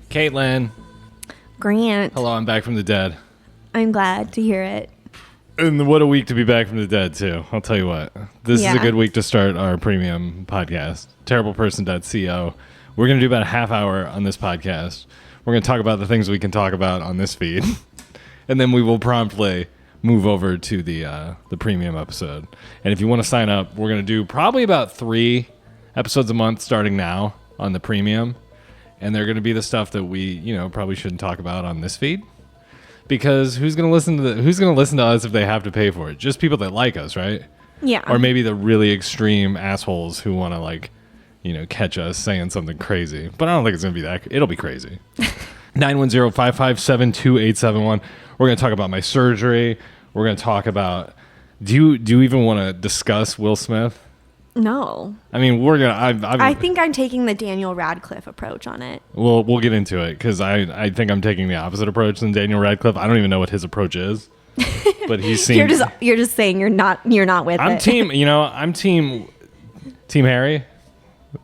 Caitlin. Grant. Hello, I'm back from the dead. I'm glad to hear it. And what a week to be back from the dead, too. I'll tell you what. This is a good week to start our premium podcast, terribleperson.co. We're going to do about a half hour on this podcast. We're going to talk about the things we can talk about on this feed. And then we will promptly move over to the premium episode. And if you want to sign up, we're going to do probably about 3 episodes a month starting now on the premium. And they're going to be the stuff that we, probably shouldn't talk about on this feed. Because who's going to listen to us if they have to pay for it? Just people that like us, right? Yeah. Or maybe the really extreme assholes who want to catch us saying something crazy. But I don't think it's going to be that. It'll be crazy. 910-557-2871. We're going to talk about my surgery. We're going to talk about. Do you even want to discuss Will Smith? No. I mean, we're gonna. I think I'm taking the Daniel Radcliffe approach on it. We'll get into it because I think I'm taking the opposite approach than Daniel Radcliffe. I don't even know what his approach is, but he seems. You're just saying you're not with I'm it. I'm team Harry.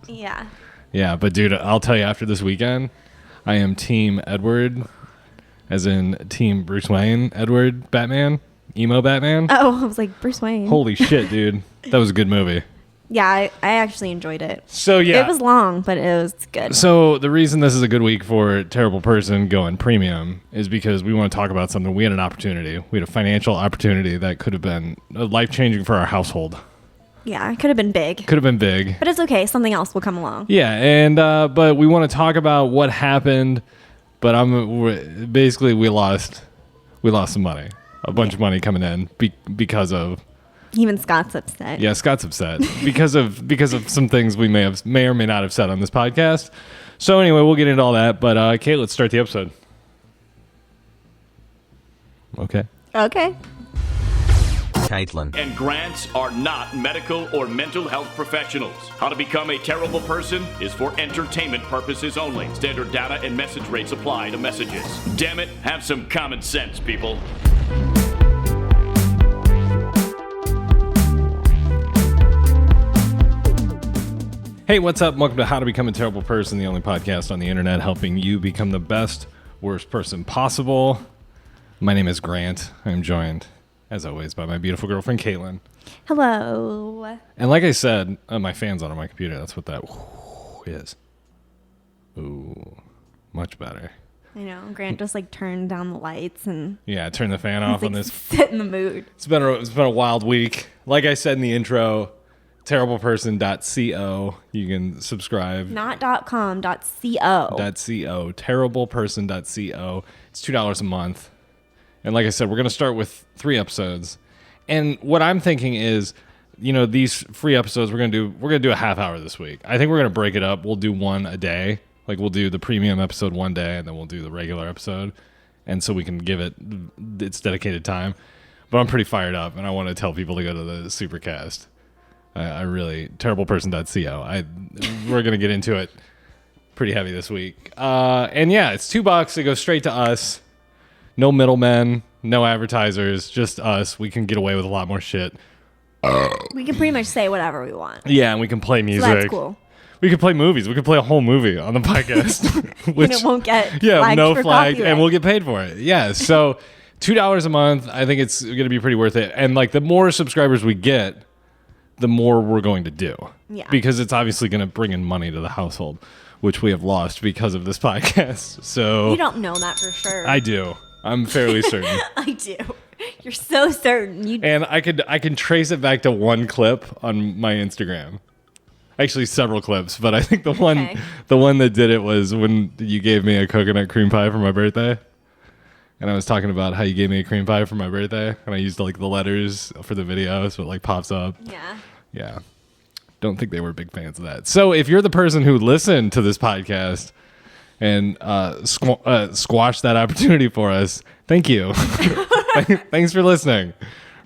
Yeah. Yeah, but dude, I'll tell you after this weekend, I am team Edward, as in team Bruce Wayne, Edward Batman, emo Batman. Oh, I was like Bruce Wayne. Holy shit, dude, that was a good movie. Yeah, I actually enjoyed it. So yeah, it was long, but it was good. So the reason this is a good week for Terrible Person going premium is because we want to talk about something. We had an opportunity. We had a financial opportunity that could have been life-changing for our household. Yeah, it could have been big. Could have been big. But it's okay. Something else will come along. Yeah, and but we want to talk about what happened. But basically we lost some money, a bunch of money coming in because of. Even Scott's upset. Yeah, Scott's upset because of some things we may or may not have said on this podcast. So anyway, we'll get into all that. But Kate, let's start the episode. Okay. Caitlin and Grant are not medical or mental health professionals. How to become a terrible person is for entertainment purposes only. Standard data and message rates apply to messages. Damn it, have some common sense, people. Hey, what's up? Welcome to How to Become a Terrible Person, the only podcast on the internet helping you become the best, worst person possible. My name is Grant. I'm joined, as always, by my beautiful girlfriend, Caitlin. Hello. And like I said, my fan's on my computer. That's what that is. Ooh, much better. I know. Grant just turned down the lights and... Yeah, turn the fan off on this. Sit in the mood. It's been a wild week. Like I said in the intro... terribleperson.co. You can subscribe. Not .com, .co. Terribleperson.co. It's $2 a month. And like I said, we're going to start with 3 episodes. And what I'm thinking is, these free episodes we're going to do a half hour this week. I think we're going to break it up. We'll do one a day. We'll do the premium episode one day and then we'll do the regular episode. And so we can give it its dedicated time. But I'm pretty fired up and I want to tell people to go to the Supercast. I really terribleperson.co. We're gonna get into it pretty heavy this week, and yeah, it's $2. It goes straight to us. No middlemen, no advertisers, just us. We can get away with a lot more shit. We can pretty much say whatever we want. Yeah, and we can play music. So that's cool. We can play movies. We can play a whole movie on the podcast, which and it won't get flagged no for flag, and we'll get paid for it. Yeah, so $2 a month. I think it's gonna be pretty worth it. And the more subscribers we get, the more we're going to do. Yeah. Because it's obviously going to bring in money to the household, which we have lost because of this podcast. So you don't know that for sure. I do. I'm fairly certain. I do. You're so certain. And I can trace it back to one clip on my Instagram. Actually, several clips, but I think the one that did it was when you gave me a coconut cream pie for my birthday. And I was talking about how you gave me a cream pie for my birthday, and I used the letters for the video, so it pops up. Yeah. Yeah. Don't think they were big fans of that. So if you're the person who listened to this podcast and squashed that opportunity for us, thank you. Thanks for listening.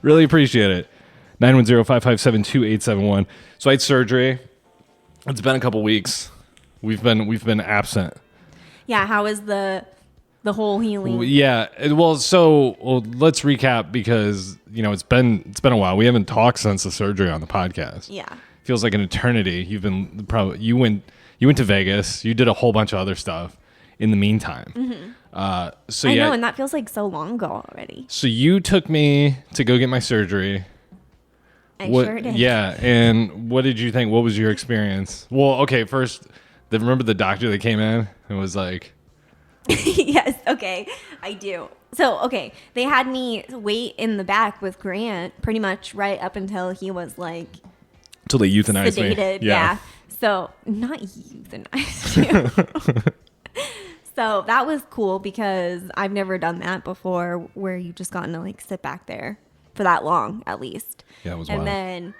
Really appreciate it. 910-557-2871. So I had surgery. It's been a couple weeks. We've been absent. Yeah. How is the whole healing? Yeah. Well, let's recap because it's been a while. We haven't talked since the surgery on the podcast. Yeah. Feels like an eternity. You went to Vegas. You did a whole bunch of other stuff, in the meantime. So I yeah, know, and that feels like so long ago already. so you took me to go get my surgery. I What, sure did. yeah, and what did you think? What was your experience? Well, okay, first, remember the doctor that came in and was like, Yes, okay, I do. So, okay, they had me wait in the back with Grant pretty much right up until he was like till they euthanized me? sedated. Yeah. So, not euthanized you. So, that was cool because I've never done that before where you just gotten to like sit back there for that long at least. Yeah, it was And wild. then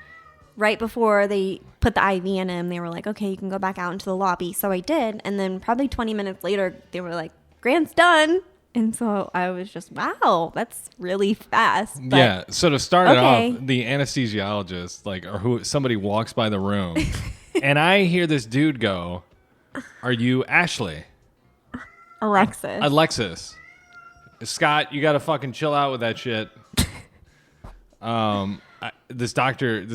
right before they put the IV in him, they were like, okay, you can go back out into the lobby. So I did. And then probably 20 minutes later, they were like, Grant's done. And so I was just, wow, that's really fast. But Yeah. So to start it Okay. off, the anesthesiologist, like, or who somebody walks by the room, and I hear this dude go, "Are you Ashley?" Alexis. Scott, you got to fucking chill out with that shit. This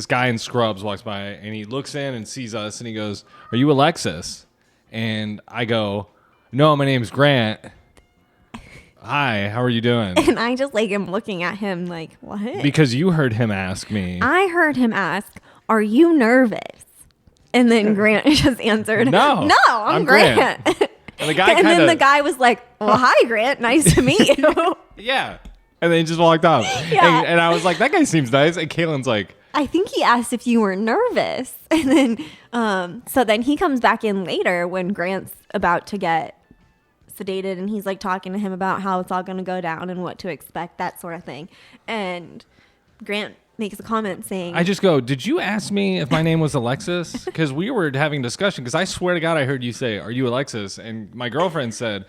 guy in scrubs walks by and he looks in and sees us and he goes, "Are you Alexis?" And I go, "No, my name's Grant. Hi, how are you doing?" And I just like am looking at him like, what? Because you heard him ask me. I heard him ask, are you nervous? And then Grant just answered, No, no, I'm I'm Grant." Grant. And the guy And then kinda- the guy was like, well, hi, Grant. Nice to meet you. Yeah. And then he just walked off. Yeah. And I was like, that guy seems nice. And Kaylin's like, I think he asked if you were nervous. And then, so then he comes back in later when Grant's about to get sedated and he's like talking to him about how it's all going to go down and what to expect, that sort of thing. And Grant makes a comment saying, I just go, "Did you ask me if my name was Alexis?" Because we were having a discussion. Because I swear to God, I heard you say, "Are you Alexis?" And my girlfriend said,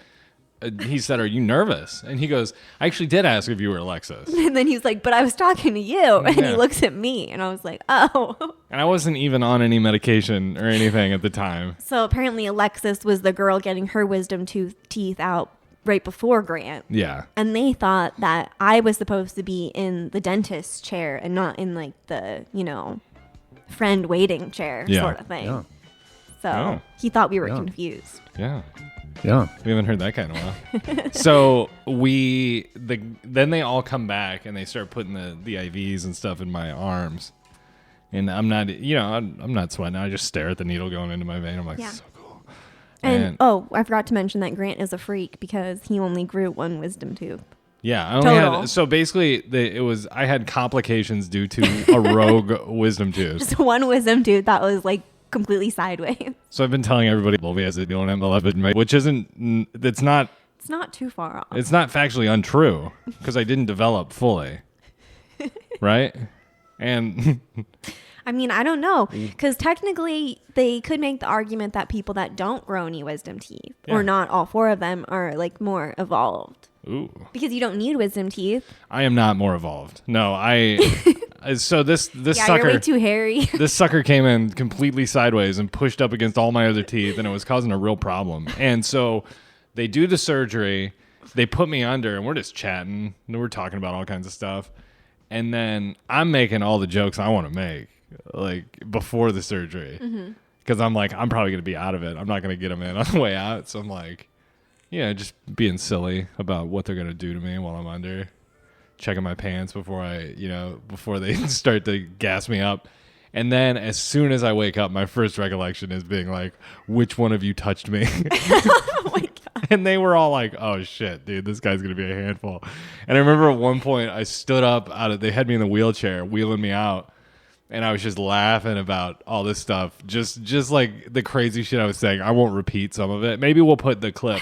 he said, "Are you nervous?" And he goes, "I actually did ask if you were Alexis." and then he's like, but I was talking to you. And Yeah. he looks at me and I was like, oh. And I wasn't even on any medication or anything at the time. So apparently Alexis was the girl getting her wisdom teeth out right before Grant. Yeah. And they thought that I was supposed to be in the dentist's chair and not in like the, friend waiting chair Yeah. sort of thing. Yeah. So Oh. he thought we were Yeah. confused. Yeah. Yeah. We haven't heard that kind of while. So then they all come back and they start putting the IVs and stuff in my arms. And I'm not, I'm not sweating. I just stare at the needle going into my vein. I'm like, Yeah. so cool. And I forgot to mention that Grant is a freak because he only grew one wisdom tooth. Yeah, I only Total. had, so basically I had complications due to a rogue wisdom tooth. Just one wisdom tooth that was like completely sideways. So I've been telling everybody Bobby has a deal in M11, which it's not Too far off. it's not factually untrue because I didn't develop fully. Right? And I mean, I don't know. Mm. Because technically, they could make the argument that people that don't grow any wisdom teeth, Yeah. or not all four of them, are like more evolved. ooh, Because you don't need wisdom teeth. I am not more evolved. No, so this Yeah, sucker you're way too hairy. this sucker came in completely sideways and pushed up against all my other teeth, and it was causing a real problem. And so they do the surgery, they put me under, and we're just chatting, and we're talking about all kinds of stuff. And then I'm making all the jokes I want to make, like before the surgery, because I'm like, I'm probably gonna be out of it. I'm not gonna get them in on the way out, so I'm like, just being silly about what they're gonna do to me while I'm under. Checking my pants before before they start to gas me up. And then as soon as I wake up, my first recollection is being like, which one of you touched me? Oh my God. And they were all like, oh shit, dude, this guy's going to be a handful. And I remember at one point I stood up they had me in the wheelchair, wheeling me out. And I was just laughing about all this stuff. Just like the crazy shit I was saying. I won't repeat some of it. Maybe we'll put the clip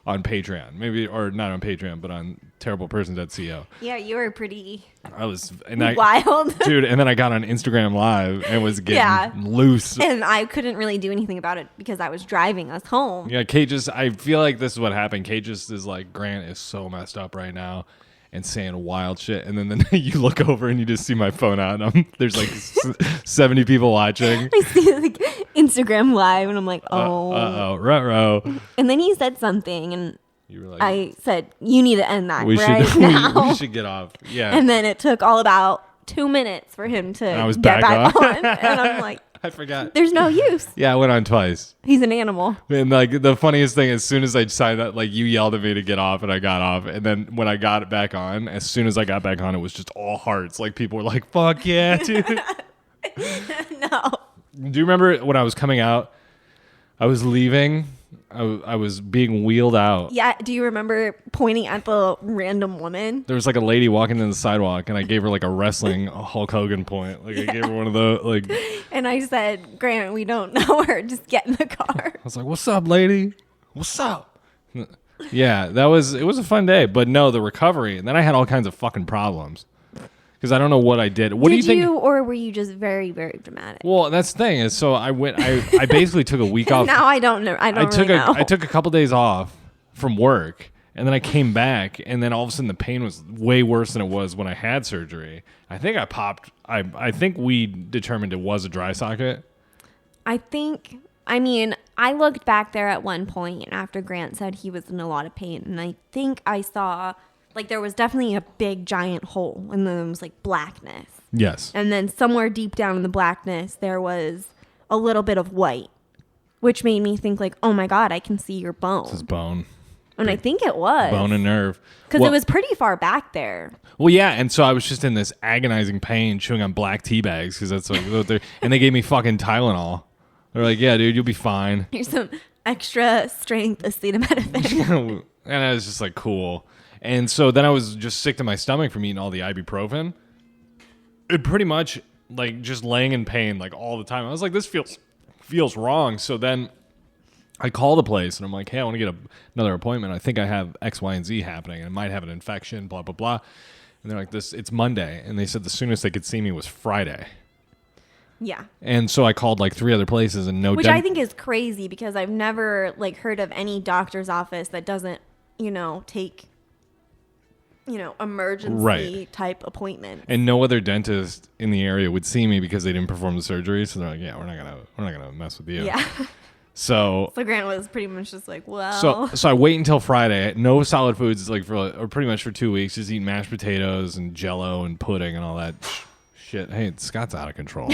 on Patreon, maybe, or not on Patreon, but on terriblepersons.co. Yeah, you were pretty wild, wild. dude. And then I got on Instagram Live and was getting loose. And I couldn't really do anything about it because I was driving us home. Yeah, Kate I feel like this is what happened. Kate just is like, Grant is so messed up right now and saying wild shit. And then you look over and you just see my phone out and there's like 70 people watching. I see like Instagram Live and I'm like, oh. Ruh-roh. And then he said something and You were like, I said, you need to end that we right should, now. we should get off. Yeah. And then it took all about 2 minutes for him to I was get back back on. on. And I'm like, I forgot. There's no use. Yeah, I went on twice. He's an animal. And like the funniest thing, as soon as I signed up, like you yelled at me to get off, and I got off. And then when I got it back on, as soon as I got back on, it was just all hearts. Like people were like, "Fuck yeah, dude!" No. Do you remember when I was coming out? I was leaving. I was being wheeled out. Yeah. Do you remember pointing at the random woman? There was like a lady walking down the sidewalk, and I gave her like a wrestling Hulk Hogan point. Like I gave her one of the like. And I said, Grant, we don't know her. Just get in the car. I was like, "What's up, lady? What's up?" Yeah, it was a fun day, but no, the recovery, and then I had all kinds of fucking problems because I don't know what I did. What do you think? Or were you just very, very dramatic? Well, that's the thing is, so I went. I basically took a week off. Now I don't know. I took know. I took a couple days off from work, and then I came back, and then all of a sudden the pain was way worse than it was when I had surgery. I think I popped. I think we determined it was a dry socket. I looked back there at one point after Grant said he was in a lot of pain, and I think I saw, like, there was definitely a big giant hole, and then there was like blackness. Yes. And then somewhere deep down in the blackness, there was a little bit of white, which made me think like, oh my God, I can see your bone. This is bone. And I think it was. Bone and nerve. Because it was pretty far back there. Well, yeah, and so I was just in this agonizing pain chewing on black tea bags because that's like what they're, and they gave me fucking Tylenol. They're like, yeah, dude, you'll be fine. Here's some extra strength acetaminophen. And I was just like, cool. And so then I was just sick to my stomach from eating all the ibuprofen. It pretty much like just laying in pain like all the time. I was like, this feels wrong. So then I call the place and I'm like, hey, I want to get another appointment. I think I have X, Y, and Z happening. And I might have an infection, blah, blah, blah. And they're like, it's Monday. And they said the soonest they could see me was Friday. Yeah. And so I called like 3 other places and no. Which I think is crazy because I've never like heard of any doctor's office that doesn't, take, emergency type appointments. And no other dentist in the area would see me because they didn't perform the surgery. So they're like, yeah, we're not gonna mess with you. Yeah. So Grant was pretty much just like, well. So I wait until Friday. No solid foods like or pretty much for 2 weeks. Just eating mashed potatoes and Jello and pudding and all that shit. Hey, Scott's out of control.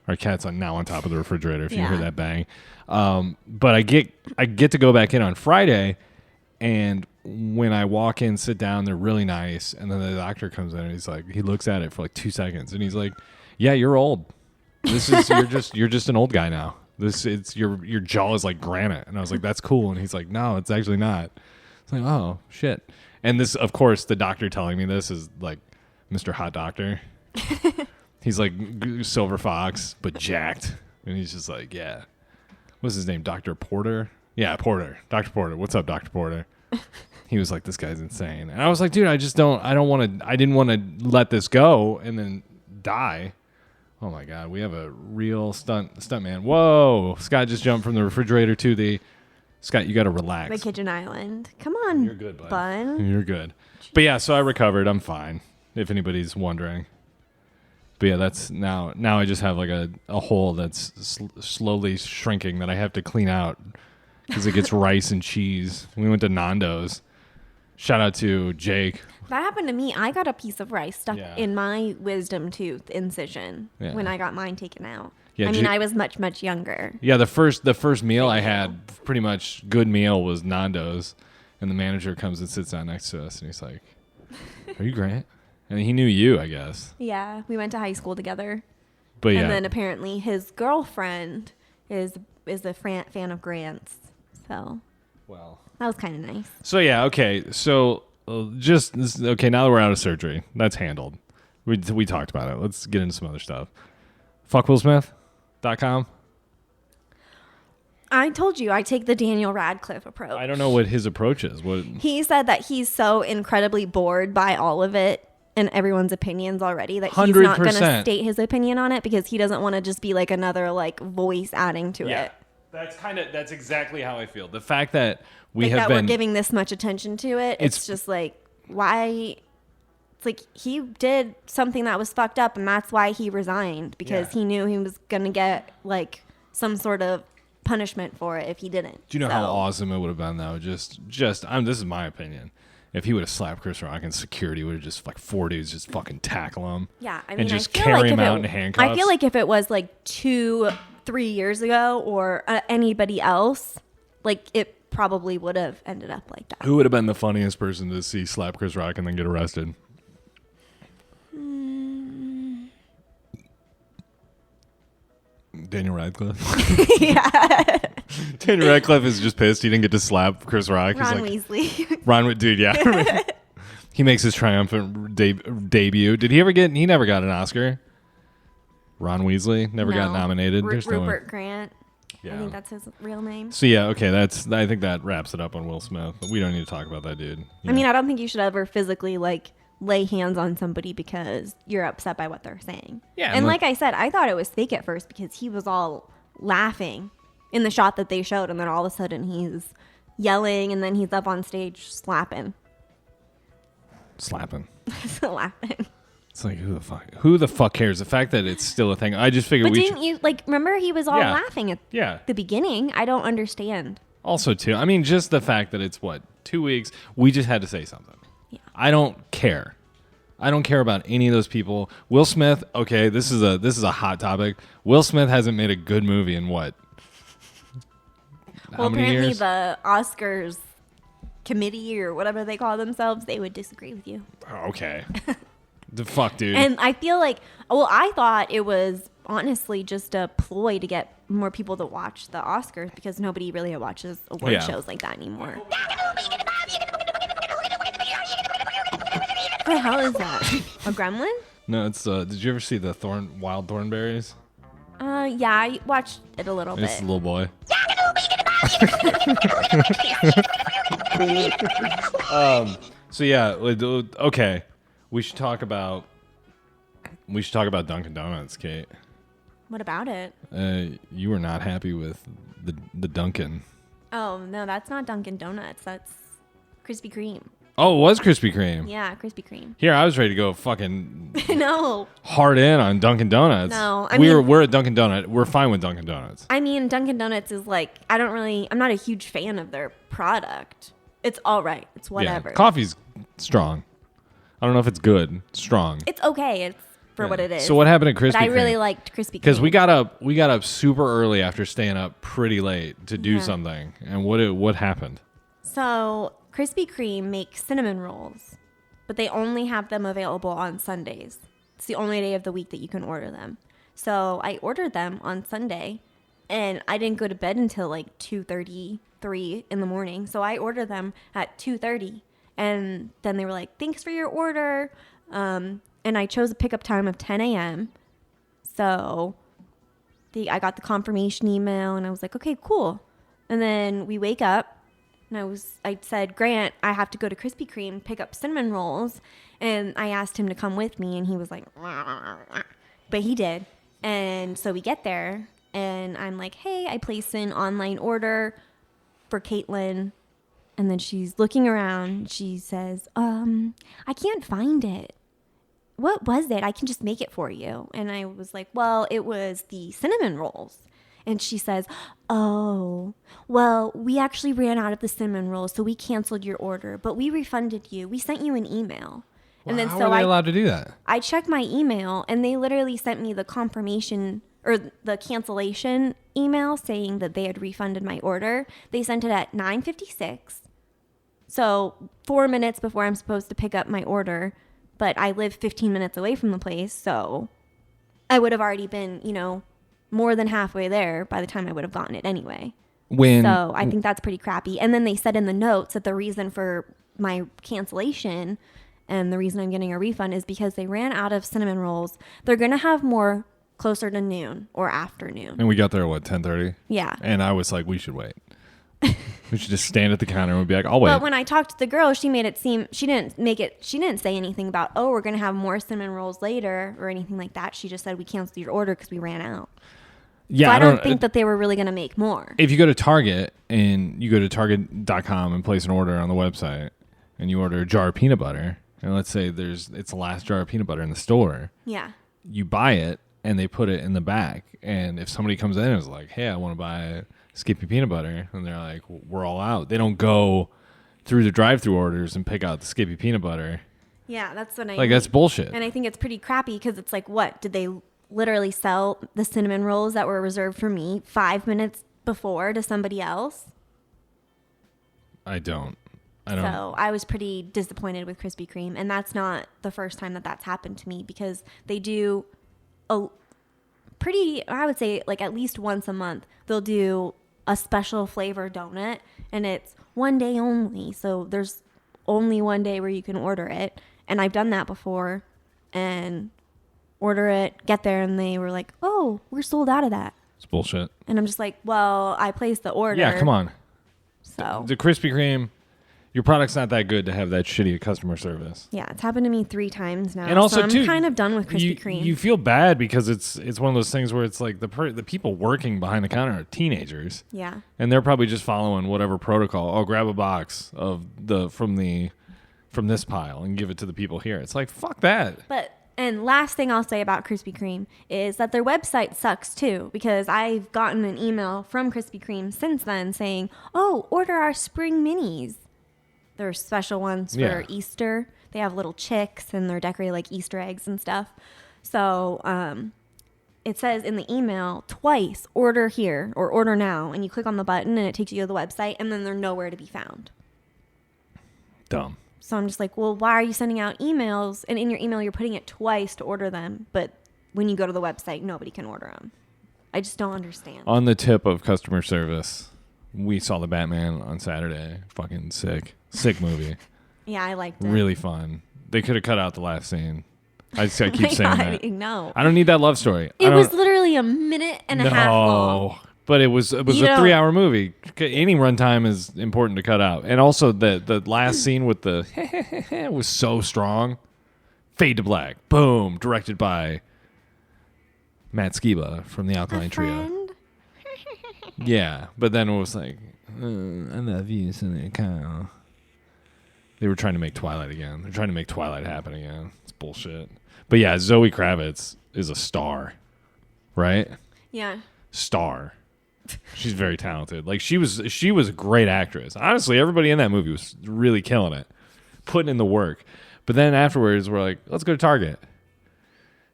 Our cat's now on top of the refrigerator. If you hear that bang, but I get to go back in on Friday, and when I walk in, sit down, they're really nice, and then the doctor comes in and he's like, he looks at it for like 2 seconds, and he's like, "Yeah, you're old. This is you're just an old guy now. Your jaw is like granite." And I was like, "That's cool." And he's like, "No, it's actually not." It's like, "Oh shit." And this, of course, the doctor telling me this is like Mr. Hot Doctor. He's like Silver Fox, but jacked. And he's just like, yeah. What's his name? Dr. Porter? Yeah, Porter. Dr. Porter. What's up, Dr. Porter? He was like, this guy's insane. And I was like, dude, I didn't want to let this go and then die. Oh my God. We have a real stunt man. Whoa. Scott just jumped from the refrigerator to the, Scott, you got to relax. The kitchen island. Come on. You're good, bud. Bun. You're good. But yeah, so I recovered. I'm fine. If anybody's wondering. But yeah, that's now I just have like a hole that's slowly shrinking that I have to clean out because it gets rice and cheese. We went to Nando's. Shout out to Jake. That happened to me. I got a piece of rice stuck in my wisdom tooth incision when I got mine taken out. Yeah, I was much, much younger. Yeah, the first meal I had, pretty much good meal, was Nando's. And the manager comes and sits down next to us and he's like, "Are you Grant?" And he knew you, I guess. Yeah, we went to high school together. But yeah. And then apparently his girlfriend is a fan of Grant's. So, well, that was kind of nice. So yeah, okay. So now that we're out of surgery, that's handled. We talked about it. Let's get into some other stuff. FuckWillSmith.com. I told you I take the Daniel Radcliffe approach. I don't know what his approach is. He said that he's so incredibly bored by all of it and everyone's opinions already that 100%. He's not going to state his opinion on it because he doesn't want to just be like another like voice adding to it. That's exactly how I feel. The fact that we're giving this much attention to it, it's just like, why? It's like he did something that was fucked up and that's why he resigned because he knew he was going to get like some sort of punishment for it if he didn't. Do you know how awesome it would have been though? This is my opinion. if he would have slapped Chris Rock and security would have just like 4 dudes just fucking tackle him. Yeah, I mean, and just I feel carry like him if out it, in handcuffs. I feel like if it was like 2-3 years ago or anybody else, like it probably would have ended up like that. Who would have been the funniest person to see slap Chris Rock and then get arrested? Daniel Radcliffe. Yeah. Daniel Radcliffe is just pissed he didn't get to slap Chris Rock. Ron He's like, Weasley. Ron, dude, yeah. He makes his triumphant debut. Did he ever get? He never got an Oscar. Ron Weasley never got No. nominated. There's no way. Rupert Grant. Yeah. I think that's his real name. So yeah, okay. I think that wraps it up on Will Smith. We don't need to talk about that dude. I mean, I don't think you should ever physically like lay hands on somebody because you're upset by what they're saying. Yeah, And like I said, I thought it was fake at first because he was all laughing in the shot that they showed, and then all of a sudden he's yelling, and then he's up on stage slapping. slapping. Laughing. It's like who the fuck cares? The fact that it's still a thing. I just figured But we didn't you like remember he was all Yeah. laughing at Yeah. the beginning? I don't understand. Also, too, I mean, just the fact that it's 2 weeks. We just had to say something. Yeah. I don't care. I don't care about any of those people. Will Smith. Okay, this is a hot topic. Will Smith hasn't made a good movie in what? Well, How many apparently years? the Oscars committee or whatever they call themselves, they would disagree with you. Oh, okay. The fuck, dude. And I feel like, well, I thought it was honestly just a ploy to get more people to watch the Oscars because nobody really watches award Yeah. shows like that anymore. What the hell is that? A gremlin? No, it's. Did you ever see the Wild Thornberries? Yeah, I watched it a little It's bit. a little boy. So yeah, okay. We should talk about Dunkin' Donuts, Kate. What about it? You were not happy with the Dunkin'. Oh, no, that's not Dunkin' Donuts. That's Krispy Kreme. Oh, it was Krispy Kreme. Yeah, Krispy Kreme. Here, I was ready to go fucking No. hard in on Dunkin' Donuts. No, I we're at Dunkin' Donut. We're fine with Dunkin' Donuts. I mean, Dunkin' Donuts is like, I'm not a huge fan of their product. It's all right. It's whatever. Yeah, coffee's strong. I don't know if it's good. Strong. It's okay. It's for Yeah. what it is. So what happened at Krispy But I Kreme? really liked Krispy Kreme. Because we got up super early after staying up pretty late to do Yeah. something. And what happened? So Krispy Kreme makes cinnamon rolls, but they only have them available on Sundays. It's the only day of the week that you can order them. So I ordered them on Sunday, and I didn't go to bed until like 2:33 in the morning. So I ordered them at 2:30, and then they were like, "Thanks for your order." And I chose a pickup time of 10 a.m. So I got the confirmation email, and I was like, "Okay, cool." And then we wake up. And I said, Grant, I have to go to Krispy Kreme, pick up cinnamon rolls. And I asked him to come with me, and he was like, but he did. And so we get there, and I'm like, hey, I placed an online order for Caitlin. And then she's looking around. She says, I can't find it. What was it? I can just make it for you. And I was like, well, it was the cinnamon rolls. And she says, oh, well, we actually ran out of the cinnamon rolls, so we canceled your order, but we refunded you. We sent you an email. And then How so are they allowed to do that? I checked my email, and they literally sent me the confirmation or the cancellation email saying that they had refunded my order. They sent it at 9:56. So 4 minutes before I'm supposed to pick up my order, but I live 15 minutes away from the place, so I would have already been, more than halfway there by the time I would have gotten it anyway. So I think that's pretty crappy. And then they said in the notes that the reason for my cancellation and the reason I'm getting a refund is because they ran out of cinnamon rolls. They're going to have more closer to noon or afternoon. And we got there, 10:30? Yeah. And I was like, we should wait. We should just stand at the counter and be like, I'll wait. But when I talked to the girl, she made it seem, she didn't say anything about, oh, we're going to have more cinnamon rolls later or anything like that. She just said we canceled your order because we ran out. Yeah, So I don't think that they were really going to make more. If you go to Target and you go to Target.com and place an order on the website and you order a jar of peanut butter, and let's say it's the last jar of peanut butter in the store, Yeah. you buy it and they put it in the back. And if somebody comes in and is like, hey, I want to buy Skippy peanut butter, and they're like, we're all out. They don't go, through the drive-through orders and pick out the Skippy peanut butter. Yeah, that's what I Like, mean. that's bullshit. And I think it's pretty crappy because it's like, what? Did they literally sell the cinnamon rolls that were reserved for me 5 minutes before to somebody else? I don't. So I was pretty disappointed with Krispy Kreme. And that's not the first time that that's happened to me because they do a pretty, I would say, like at least once a month, they'll do a special flavor donut and it's one day only. So there's only one day where you can order it. And I've done that before and order it, get there, and they were like, oh, we're sold out of that. It's bullshit. And I'm just like, well, I placed the order. Yeah, come on. So, The Krispy Kreme, your product's not that good to have that shitty customer service. yeah, it's happened to me 3 times now. And also, so I'm too, kind of done with Krispy Kreme. You feel bad because it's one of those things where it's like the people working behind the counter are teenagers. Yeah. And they're probably just following whatever protocol. Oh, grab a box from this pile and give it to the people here. It's like, fuck that. And last thing I'll say about Krispy Kreme is that their website sucks too, because I've gotten an email from Krispy Kreme since then saying, oh, order our spring minis. They're special ones for Easter. They have little chicks and they're decorated like Easter eggs and stuff. So it says in the email twice, order here or order now. And you click on the button and it takes you to the website and then they're nowhere to be found. Dumb. So I'm just like, well, why are you sending out emails? And in your email, you're putting it twice to order them. But when you go to the website, nobody can order them. I just don't understand. On the tip of customer service, we saw the Batman on Saturday. Fucking sick. Sick movie. Yeah, I liked it. Really fun. They could have cut out the last scene. I keep saying that. No. I don't need that love story. It was literally a minute and a half long. But it was a 3-hour movie. Any runtime is important to cut out. And also the last scene with the was so strong. Fade to black. Boom. Directed by Matt Skiba from the Alkaline Trio. Yeah. But then it was like, I love you, Sonny Kyle. They were trying to make Twilight again. They're trying to make Twilight happen again. It's bullshit. But yeah, Zoe Kravitz is a star. Right? Yeah. Star. She's very talented. Like she was a great actress. Honestly, everybody in that movie was really killing it, putting in the work. But then afterwards, we're like, let's go to Target.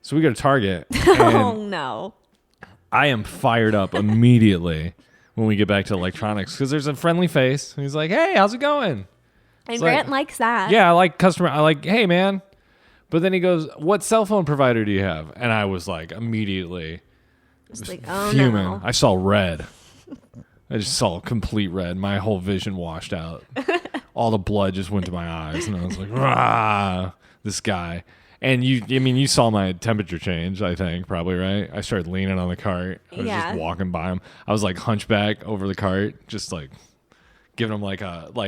So we go to Target. Oh no! I am fired up immediately when we get back to electronics because there's a friendly face. And he's like, "Hey, how's it going?" And Grant likes that. Yeah, I like, hey man. But then he goes, "What cell phone provider do you have?" And I was like, immediately. Just like, oh fuming. no. I saw red. I just saw complete red. My whole vision washed out. All the blood just went to my eyes, and I was like, "Rah!" This guy. And you saw my temperature change. I think probably right. I started leaning on the cart. I was just walking by him. I was like hunchback over the cart, just like giving him like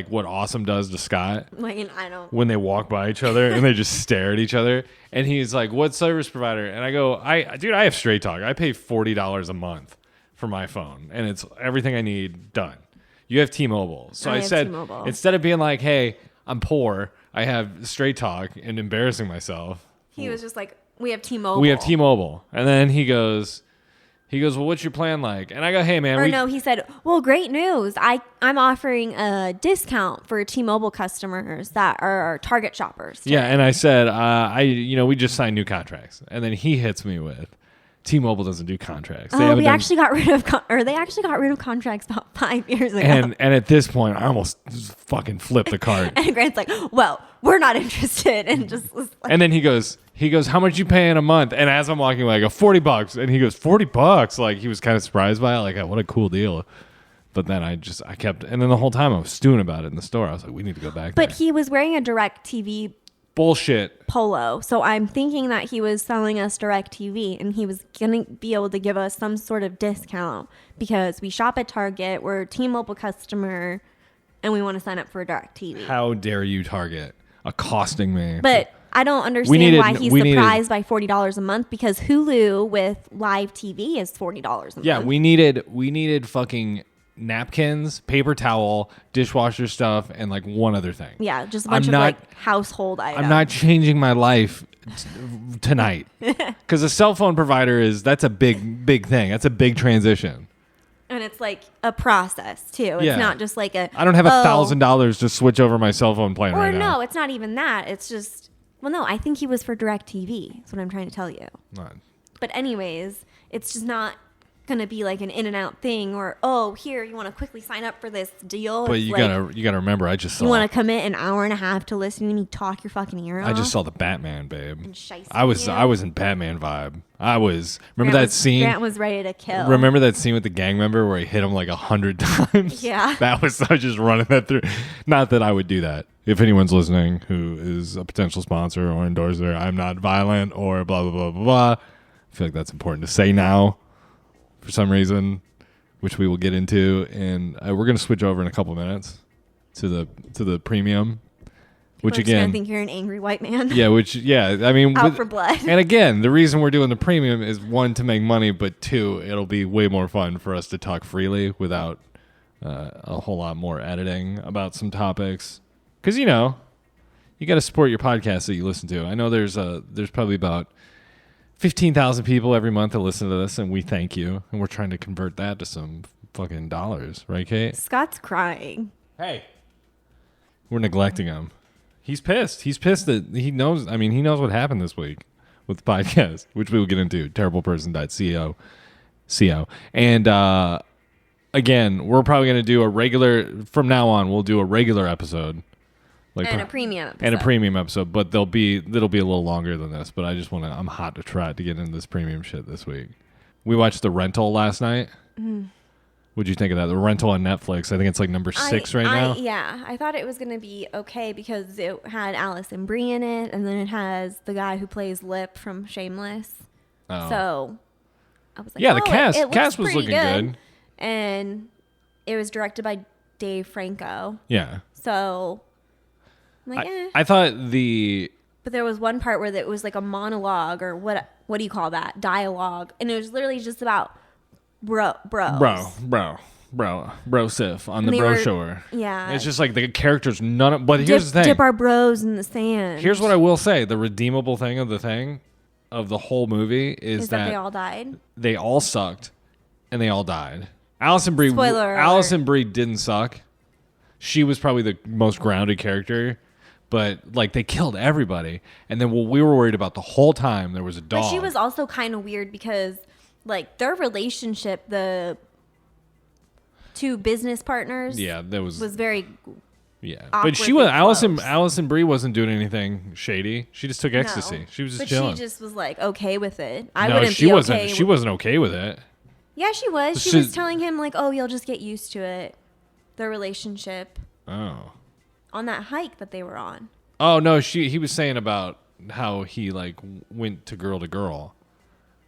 what Awesome does to Scott. Like I don't. When they walk by each other and they just stare at each other. And he's like, what service provider? And I go, I have Straight Talk. I pay $40 a month for my phone. And it's everything I need done. You have T-Mobile. So I said, T-Mobile. Instead of being like, hey, I'm poor, I have Straight Talk and embarrassing myself. He was just like, we have T-Mobile. We have T-Mobile. And then he goes, well, what's your plan like? And I go, hey, man. No, he said, well, great news. I'm offering a discount for T-Mobile customers that are Target shoppers. Today. Yeah, and I said, we just signed new contracts. And then he hits me with, T-Mobile doesn't do contracts. They actually got rid of contracts about 5 years ago. And at this point, I almost fucking flipped the cart. And Grant's like, well, we're not interested. And just was like, and then he goes, how much you paying a month? And as I'm walking away, I go, $40. And he goes, $40? Like, he was kind of surprised by it. Like, what a cool deal. But then I kept, and then the whole time I was stewing about it in the store. I was like, we need to go back there. But he was wearing a DirecTV bullshit polo. So I'm thinking that he was selling us DirecTV and he was going to be able to give us some sort of discount because we shop at Target, we're a T-Mobile customer, and we want to sign up for DirecTV. How dare you, Target, accosting me. But I don't understand why he's surprised by $40 a month because Hulu with live TV is $40 a month. Yeah, we needed fucking napkins, paper towel, dishwasher stuff, and like one other thing. Yeah, just a bunch of like household items. I'm not changing my life tonight because a cell phone provider that's a big thing. That's a big transition. And it's like a process too. It's Yeah. not just like a. I don't have oh, $1,000 to switch over my cell phone plan Or right now. no, it's not even that. It's just. Well, no, I think he was for DirecTV. That's what I'm trying to tell you. Not- But anyways, it's just not gonna be like an in and out thing, or oh, here you want to quickly sign up for this deal. But It's you like, gotta remember, I just saw You want to commit an hour and a half to listening to me talk your fucking ear off. I just saw the Batman, babe. And shicing I was you. in Batman vibe. Remember Grant that was- scene? Grant was ready to kill. Remember that scene with the gang member where he hit him like 100 times? Yeah. I was just running that through. Not that I would do that. If anyone's listening who is a potential sponsor or endorser, I'm not violent or blah, blah, blah, blah, blah. I feel like that's important to say now for some reason, which we will get into. And we're going to switch over in a couple minutes to the premium, which People are just gonna again, think you're an angry white man. I mean, Out for blood. And again, the reason we're doing the premium is one, to make money, but two, it'll be way more fun for us to talk freely without a whole lot more editing about some topics. Because you got to support your podcast that you listen to. I know there's probably about 15,000 people every month that listen to this, and we thank you. And we're trying to convert that to some fucking dollars, right, Kate? Scott's crying. Hey, we're neglecting him. He's pissed. He's pissed that he knows. I mean, he knows what happened this week with the podcast, which we will get into. Terribleperson.co. And again, we're probably going to do a regular. From now on, we'll do a regular episode, And a premium episode. and a premium episode. But it'll be a little longer than this. But I just want to. I'm hot to try to get into this premium shit this week. We watched The Rental last night. What'd you think of that? The Rental on Netflix. I think it's like number 6 right now. Yeah, I thought it was going to be okay because it had Allison Brie in it, and then it has the guy who plays Lip from Shameless. Oh. So I was like, Yeah, the cast- it looks cast was pretty looking good. And it was directed by Dave Franco. Yeah. So I'm like, eh. I thought the But there was one part where it was like a monologue, or what do you call that? Dialogue. And it was literally just about bros. bro Sif on the And they bro were- shower. Yeah. It's just like the characters, but here's the thing. Dip our bros in the sand. Here's what I will say. The redeemable thing of the whole movie is that they all died. they all sucked and they all died. Allison Brie didn't suck. She was probably the most grounded character, but like they killed everybody. And then what we were worried about the whole time, there was a dog. But she was also kind of weird because like their relationship, the two business partners, that was very but awkwardly she was close. Allison Brie wasn't doing anything shady. She just took ecstasy. No. She was just but chilling. she just was like okay with it. I no, wouldn't she be wasn't. okay. She wasn't okay with it. Yeah, she was. She She- was telling him like, "Oh, you'll just get used to it." Their relationship Oh. on that hike that they were on. Oh no, he was saying about how he like went to girl,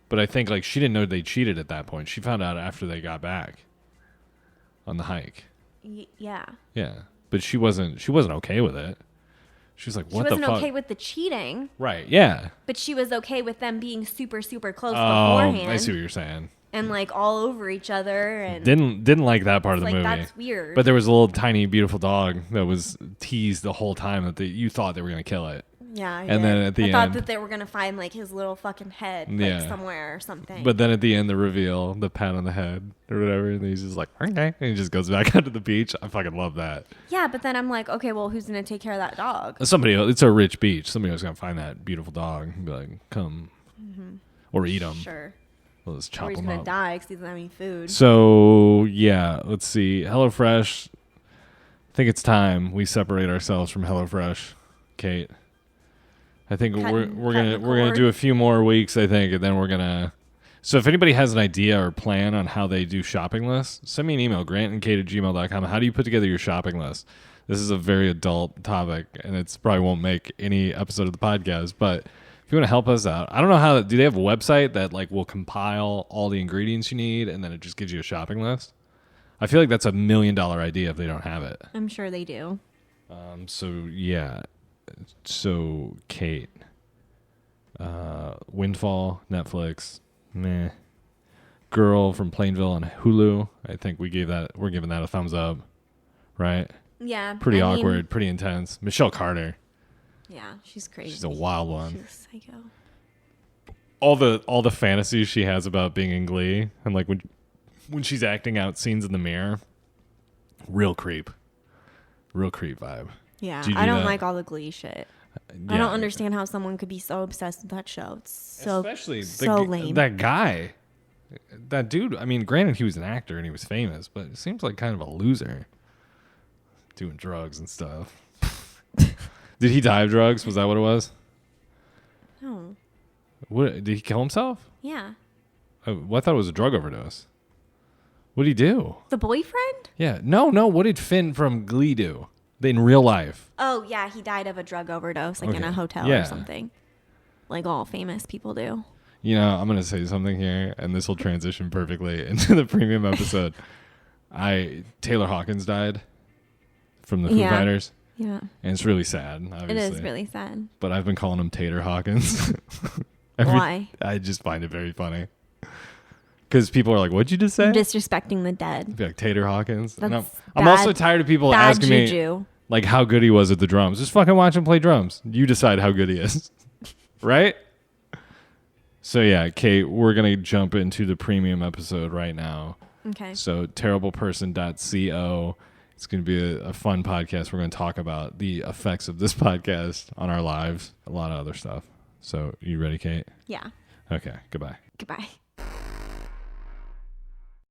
but I think like she didn't know they cheated at that point. She found out after they got back on the hike. Yeah. Yeah, but she wasn't okay with it. She was like, She "What the wasn't fuck?" okay with the cheating, Right? Yeah. but she was okay with them being super, super close Oh, beforehand I see what you're saying. and like all over each other. And Didn't like that part of the like, movie. that's weird. But there was a little tiny beautiful dog that was teased the whole time that you thought they were gonna kill it. yeah, I and did. then at the I thought end- that they were gonna find like his little fucking head Yeah. like somewhere or something. But then at the end, the reveal, the pat on the head or whatever, and he's just like, okay, and he just goes back onto the beach. I fucking love that. yeah, but then I'm like, okay, well, who's gonna take care of that dog? Somebody else, it's a rich beach. Somebody else gonna find that beautiful dog and be like, come, or eat him. Sure. We'll just Or chop he's them gonna up. die because he doesn't have any food. So yeah, let's see. HelloFresh. I think it's time we separate ourselves from HelloFresh, Kate. I think we're Cutting gonna the we're gonna cord. do a few more weeks, I think, and then we're gonna. So if anybody has an idea or plan on how they do shopping lists, send me an email, grantandkate@gmail.com. How do you put together your shopping list? This is a very adult topic, and it's probably won't make any episode of the podcast. But if you want to help us out, I don't know how. Do they have a website that like will compile all the ingredients you need, and then it just gives you a shopping list? I feel like that's $1 million idea if they don't have it. I'm sure they do. So yeah, so Kate, Windfall, Netflix, meh. Girl from Plainville on Hulu. I think we're giving that a thumbs up, right? Yeah. Pretty I mean, awkward, pretty intense. Michelle Carter, yeah, she's crazy. she's a wild one. She's a psycho. All the fantasies she has about being in Glee, and like when when she's acting out scenes in the mirror. Real creep vibe. Yeah, Do you I do don't that? like all the Glee shit. I Yeah. don't understand how someone could be so obsessed with that show. It's so Especially so lame. that guy, that dude. I mean, granted, he was an actor and he was famous, but it seems like kind of a loser, doing drugs and stuff. Did he die of drugs? Was that what it was? No. What did he kill himself? Yeah. Oh, well, I thought it was a drug overdose. What did he do? The boyfriend? Yeah, no. What did Finn from Glee do in real life? Oh yeah, he died of a drug overdose, like in Okay. a hotel Yeah. or something. Like all famous people do. You know, I'm gonna say something here, and this will transition perfectly into the premium episode. Taylor Hawkins died from the Foo Yeah. Fighters, Yeah. and it's really sad. Obviously, It is really sad. But I've been calling him Tater Hawkins. Why? I just find it very funny because people are like, "What'd you just say?" Disrespecting the dead. Be like Tater Hawkins. And That's I'm bad- also tired of people Bad asking me juju. like how good he was at the drums. Just fucking watch him play drums. You decide how good he is, right? So yeah, Kate, we're gonna jump into the premium episode right now. Okay. So terribleperson.co. It's going to be a fun podcast. We're going to talk about the effects of this podcast on our lives, a lot of other stuff. So you ready, Kate? Yeah. Okay, goodbye. Goodbye.